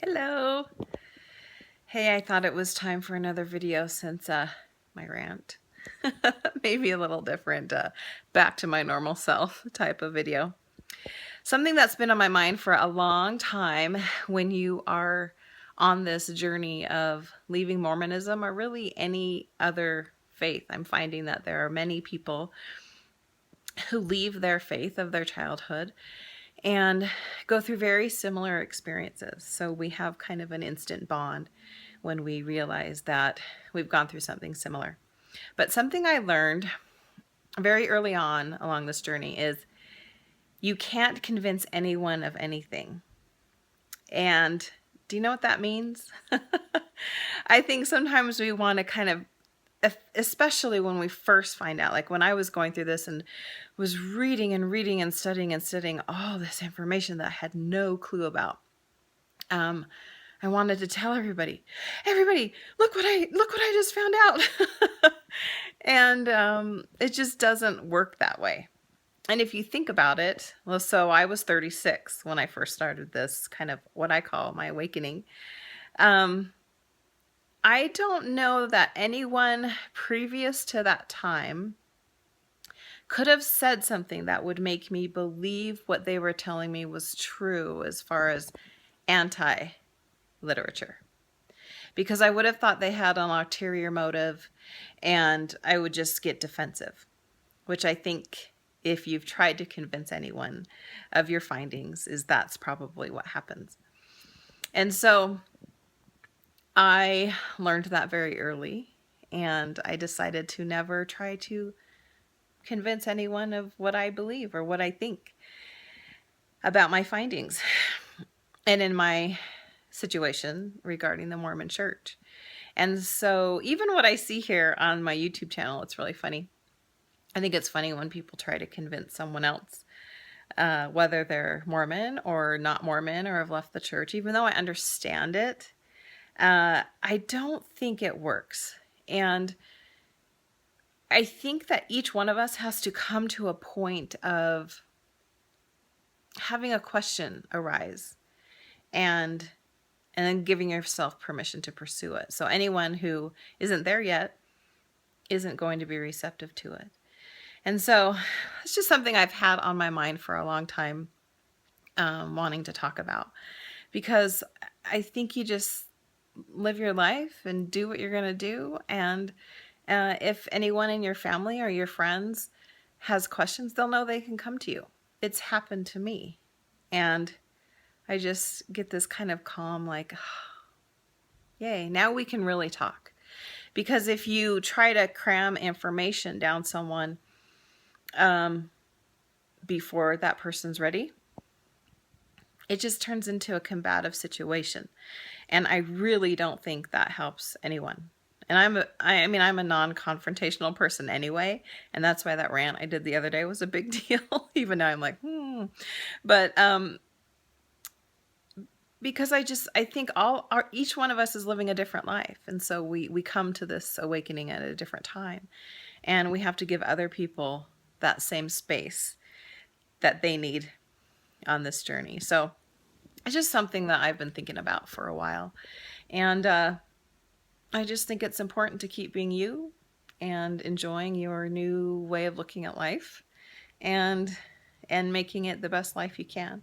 Hello. Hey, I thought it was time for another video since my rant. Maybe a little different, back to my normal self type of video. Something that's been on my mind for a long time when you are on this journey of leaving Mormonism or really any other faith. I'm finding that there are many people who leave their faith of their childhood and go through very similar experiences. So we have kind of an instant bond when we realize that we've gone through something similar. But something I learned very early on along this journey is you can't convince anyone of anything. And do you know what that means? I think sometimes we want to kind of, especially when we first find out, like when I was going through this and was reading and studying all this information that I had no clue about. I wanted to tell everybody, look what I just found out. And it just doesn't work that way. And if you think about it, well, so I was 36 when I first started this kind of what I call my awakening. I don't know that anyone previous to that time could have said something that would make me believe what they were telling me was true as far as anti-literature. Because I would have thought they had an ulterior motive and I would just get defensive, which I think if you've tried to convince anyone of your findings, that's probably what happens. And so I learned that very early, and I decided to never try to convince anyone of what I believe or what I think about my findings. And in my situation regarding the Mormon Church. And so even what I see here on my YouTube channel, it's really funny. I think it's funny when people try to convince someone else, whether they're Mormon or not Mormon or have left the church, even though I understand it, I don't think it works. And I think that each one of us has to come to a point of having a question arise and then giving yourself permission to pursue it. So anyone who isn't there yet isn't going to be receptive to it. And so it's just something I've had on my mind for a long time, wanting to talk about, because I think you just live your life and do what you're going to do. And if anyone in your family or your friends has questions, they'll know they can come to you. It's happened to me. And I just get this kind of calm, like, yay, now we can really talk. Because if you try to cram information down someone before that person's ready, it just turns into a combative situation. And I really don't think that helps anyone. And I'm a non-confrontational person anyway, and that's why that rant I did the other day was a big deal. Even now I'm like, But because I think each one of us is living a different life. And so we come to this awakening at a different time, and we have to give other people that same space that they need on this journey. So it's just something that I've been thinking about for a while. And I just think it's important to keep being you and enjoying your new way of looking at life and making it the best life you can.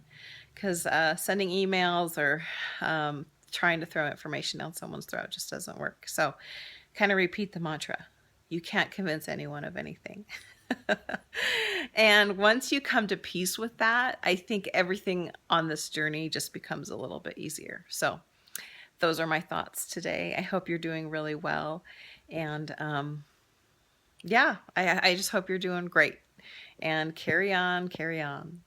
Because sending emails or trying to throw information down someone's throat just doesn't work. So kind of repeat the mantra. You can't convince anyone of anything. And once you come to peace with that, I think everything on this journey just becomes a little bit easier. So those are my thoughts today. I hope you're doing really well. And yeah, I just hope you're doing great. And carry on, carry on.